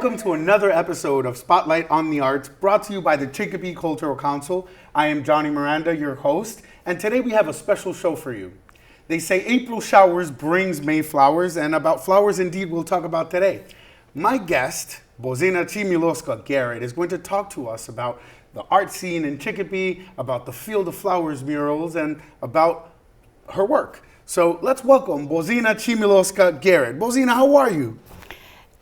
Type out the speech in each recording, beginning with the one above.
Welcome to another episode of Spotlight on the Arts, brought to you by the Chicopee Cultural Council. I am Johnny Miranda, your host, and today we have a special show for you. They say April showers brings May flowers, and about flowers indeed we'll talk about today. My guest, Bozena Chmielewska-Gieryk, is going to talk to us about the art scene in Chicopee, about the Field of Flowers murals, and about her work. So let's welcome Bozena Chmielewska-Gieryk. Bozena, how are you?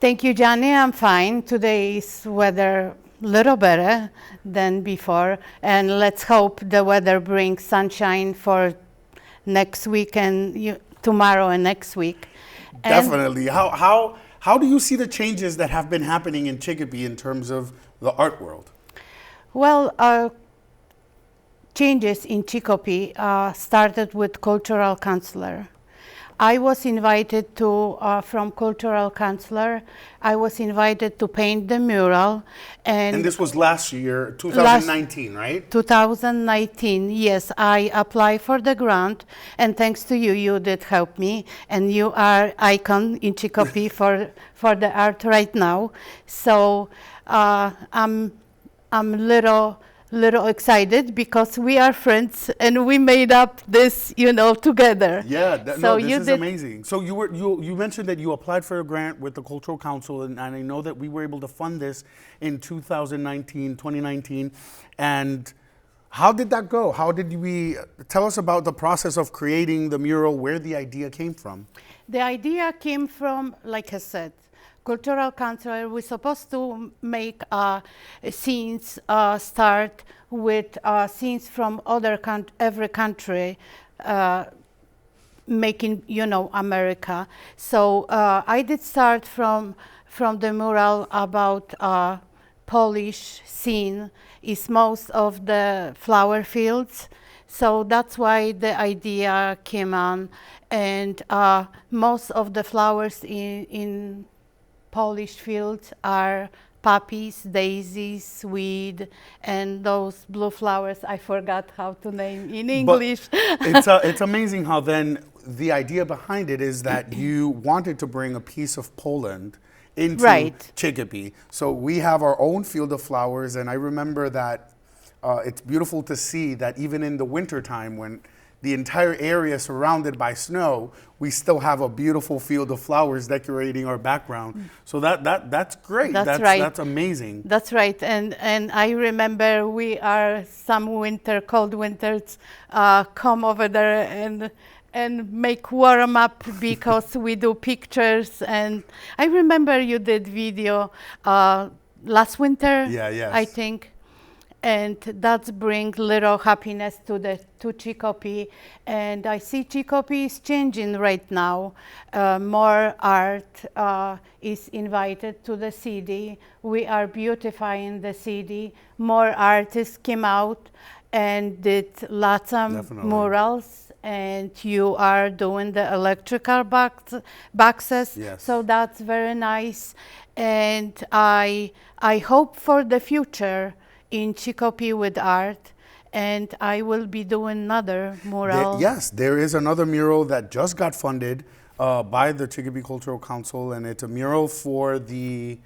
Thank you, Johnny. I'm fine. Today's weather a little better than before, and let's hope the weather brings sunshine for next week and tomorrow and next week. Definitely. How do you see the changes that have been happening in Chicopee in terms of the art world? Well, changes in Chicopee started with cultural counselor. I was invited to, from cultural counselor, I was invited to paint the mural. And this was last year, 2019, right? 2019, yes. I applied for the grant, and thanks to you, you did help me. And you are icon in Chicopee for the art right now. So I'm little excited because we are friends and we made up this, together. Yeah, this is amazing. So you mentioned that you applied for a grant with the Cultural Council, and I know that we were able to fund this in 2019. And how did that go? Tell us about the process of creating the mural, where the idea came from? The idea came from, like I said, Cultural Council. We're supposed to make scenes start with scenes from every country, making America. So I did start from the mural about Polish scene is most of the flower fields. So that's why the idea came on, and most of the flowers in Polish fields are poppies, daisies, weed, and those blue flowers I forgot how to name in English. It's amazing how then the idea behind it is that you wanted to bring a piece of Poland into Chicopee. So we have our own field of flowers, and I remember that it's beautiful to see that even in the wintertime when the entire area surrounded by snow, we still have a beautiful field of flowers decorating our background. So that's great. That's right. That's amazing. That's right. And I remember we are some cold winters, come over there and make warm up because we do pictures. And I remember you did video last winter. Yeah, yes. I think. And that's bring little happiness to Chicopee, and I see Chicopee is changing right now. More art is invited to the city. We are beautifying the city. More artists came out and did lots of murals, and you are doing the electrical boxes. Yes. So that's very nice, and I hope for the future in Chicopee with art, and I will be doing another mural. There is another mural that just got funded by the Chicopee Cultural Council, and it's a mural for the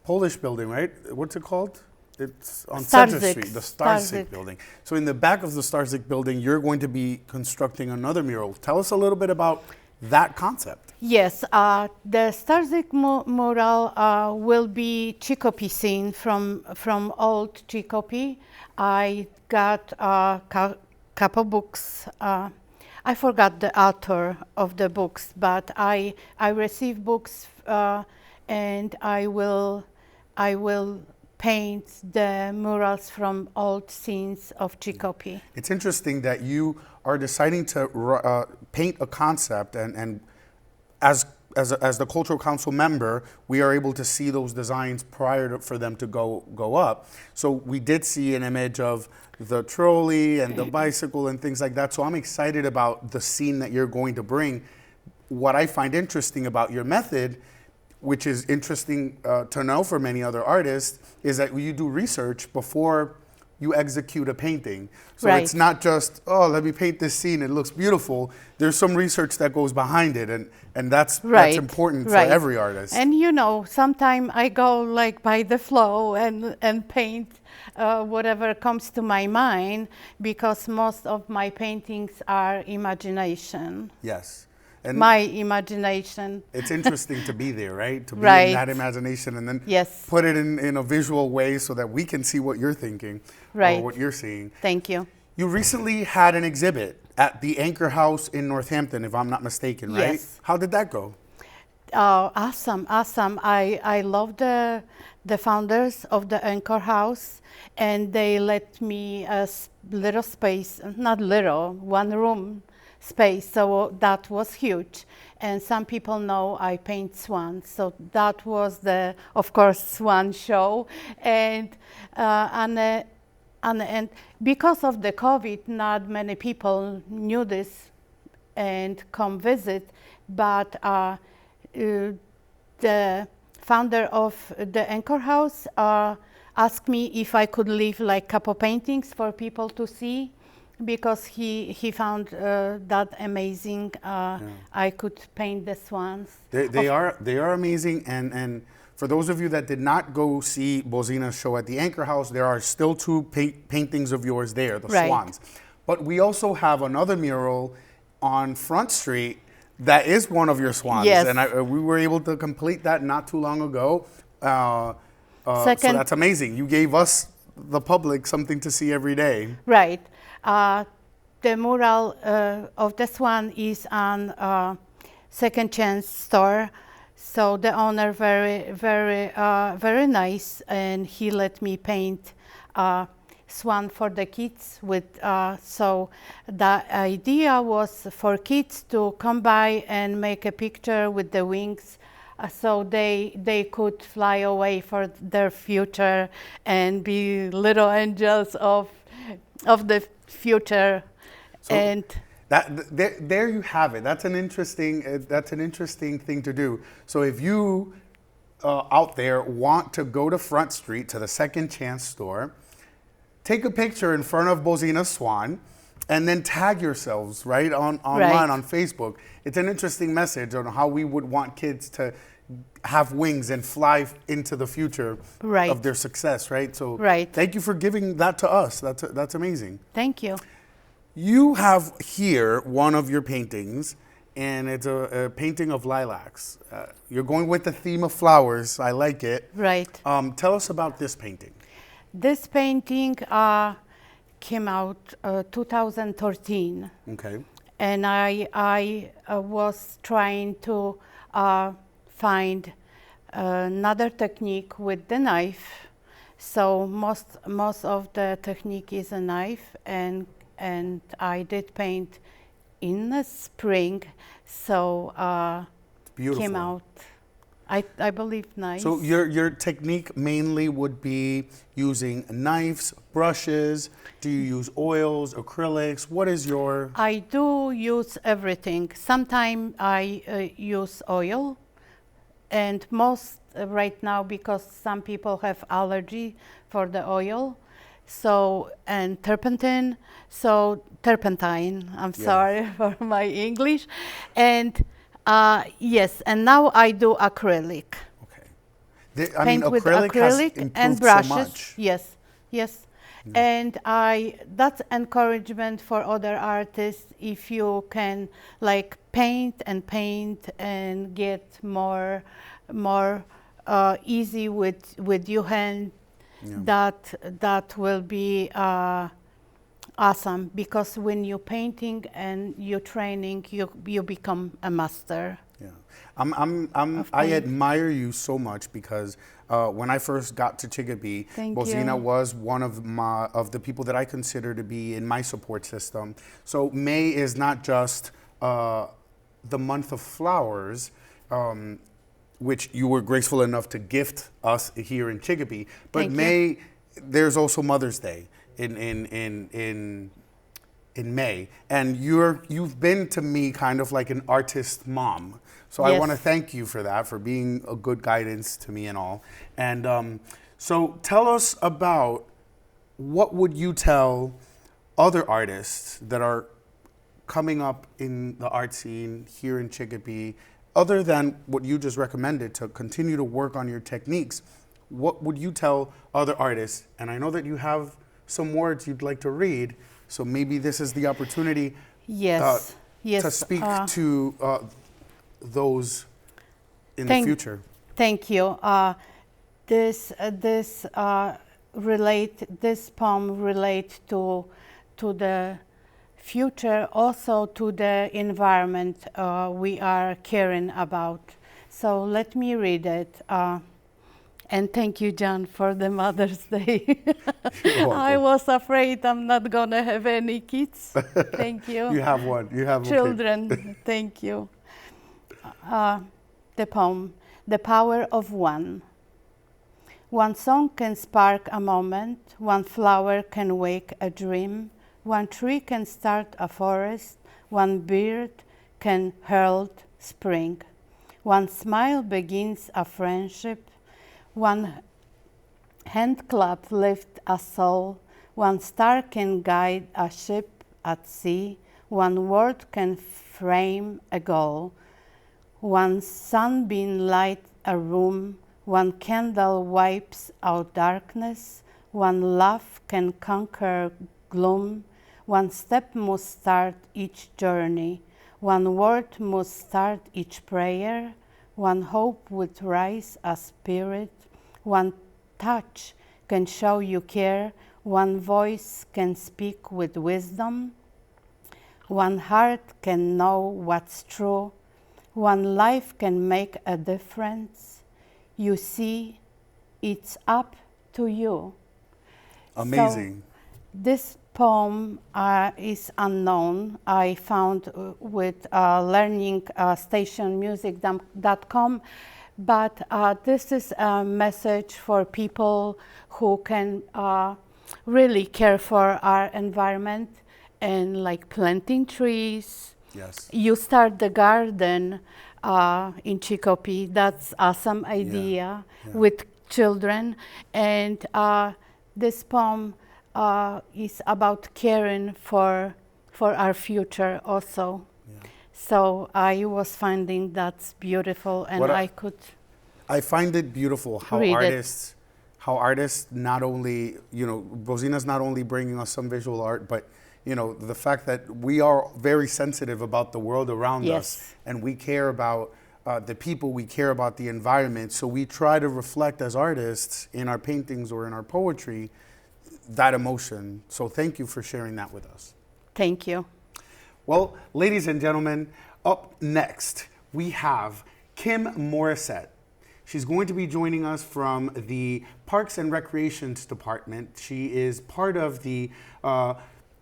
Polish building, right? What's it called? It's on Center Street, the Starzyk building. So in the back of the Starzyk building, you're going to be constructing another mural. Tell us a little bit about that concept. Yes, the Starzyk mural will be Chicopee scene from old Chicopee. I got a couple books. I forgot the author of the books, but I received books, and I will paint the murals from old scenes of Chicopee. It's interesting that you are deciding to paint a concept, and as the Cultural Council member, we are able to see those designs for them to go up. So we did see an image of the trolley and the bicycle and things like that. So I'm excited about the scene that you're going to bring. What I find interesting about your method, which is interesting to know for many other artists, is that you do research before you execute a painting. So Right. it's not just, oh, let me paint this scene, it looks beautiful. There's some research that goes behind it, and that's Right. important for Right. every artist. And you know, sometimes I go like by the flow and paint whatever comes to my mind, because most of my paintings are imagination. Yes. And My imagination. it's interesting to be there, right? To be in Right. that imagination and then Yes. put it in a visual way so that we can see what you're thinking Right. or what you're seeing. Thank you. You recently had an exhibit at the Anchor House in Northampton, if I'm not mistaken, right? Yes. How did that go? Awesome, awesome. I love the founders of the Anchor House, and they let me a little space, not little, one room space. So that was huge. And some people know I paint swans, so that was the, of course, swan show. And and because of the COVID, not many people knew this and come visit, but the founder of the Anchor House asked me if I could leave like couple paintings for people to see, because he found that amazing. I could paint the swans. They are amazing, and for those of you that did not go see Bozena's show at the Anchor House, there are still two paintings of yours there, the Right. swans. But we also have another mural on Front Street that is one of your swans, Yes. and we were able to complete that not too long ago. So Second- that's amazing. You gave us, the public, something to see every day. Right. The mural of the swan is on Second Chance store. So the owner very nice, and he let me paint swan for the kids with. So the idea was for kids to come by and make a picture with the wings, so they could fly away for their future and be little angels of the future. So and there you have it. That's an interesting thing to do. So if you out there want to go to Front Street to the Second Chance store, take a picture in front of Bozena's swan, and then tag yourselves online Right. on Facebook. It's an interesting message on how we would want kids to have wings and fly into the future Right. of their success, right? So Right. thank you for giving that to us. That's amazing. Thank you. You have here one of your paintings, and it's a painting of lilacs. You're going with the theme of flowers. I like it. Right. Tell us about this painting. This painting came out 2013, Okay. and I was trying to find another technique with the knife. So most of the technique is a knife, and I did paint in the spring, so Beautiful. came out. I believe nice. So your technique mainly would be using knives, brushes. Do you use oils, acrylics? What is your? I do use everything. Sometimes I use oil, and most right now, because some people have allergy for the oil, so and turpentine. So turpentine. I'm Yeah. sorry for my English, and yes. And now I do acrylic. Okay. Paint with acrylic has acrylic and improved brushes. so much. Yes, yes. And that's encouragement for other artists, if you can like paint and get more easy with your hand. Yeah. That will be awesome, because when you're painting and you're training, you become a master. Yeah, I admire you so much, because when I first got to Chicopee, Thank Bozena you. was one of the people that I consider to be in my support system. So May is not just the month of flowers, which you were graceful enough to gift us here in Chicopee, but Thank you. May, there's also Mother's Day in May, and you've been to me kind of like an artist mom. So I Yes. want to thank you for that, for being a good guidance to me and all. And so tell us about what would you tell other artists that are coming up in the art scene here in Chicopee, other than what you just recommended to continue to work on your techniques? What would you tell other artists? And I know that you have some words you'd like to read, so maybe this is the opportunity Yes, yes. to speak to those in the future. Thank you. This poem relate to the future, also to the environment we are caring about. So let me read it. And thank you, John, for the Mother's Day. I was afraid I'm not gonna have any kids. Thank you. You have one. You have children. Thank you. The poem, The Power of One. One song can spark a moment, one flower can wake a dream, one tree can start a forest, one bird can herald spring. One smile begins a friendship, one hand clap lifts a soul, one star can guide a ship at sea, one word can frame a goal, one sunbeam lights a room, one candle wipes out darkness, one laugh can conquer gloom, one step must start each journey, one word must start each prayer, one hope would rise a spirit, one touch can show you care, one voice can speak with wisdom, one heart can know what's true, one life can make a difference. You see, it's up to you. Amazing. So, this poem is unknown. I found with learningstationmusic.com, but this is a message for people who can really care for our environment and like planting trees. Yes. You start the garden in Chicopee. That's awesome idea with children. And this poem is about caring for our future also. Yeah. So I was finding that's beautiful, and I find it beautiful how artists not only, Bozena's not only bringing us some visual art, but the fact that we are very sensitive about the world around us, and we care about the people, we care about the environment. So we try to reflect as artists in our paintings or in our poetry that emotion. So thank you for sharing that with us. Thank you. Well, ladies and gentlemen, up next we have Kim Morissette. She's going to be joining us from the Parks and Recreations Department. She is part of the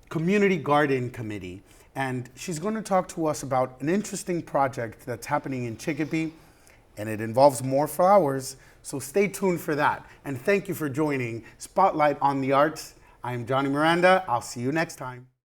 Community Garden Committee, and she's going to talk to us about an interesting project that's happening in Chicopee, and it involves more flowers, so stay tuned for that. And thank you for joining Spotlight on the Arts. I'm Johnny Miranda. I'll see you next time.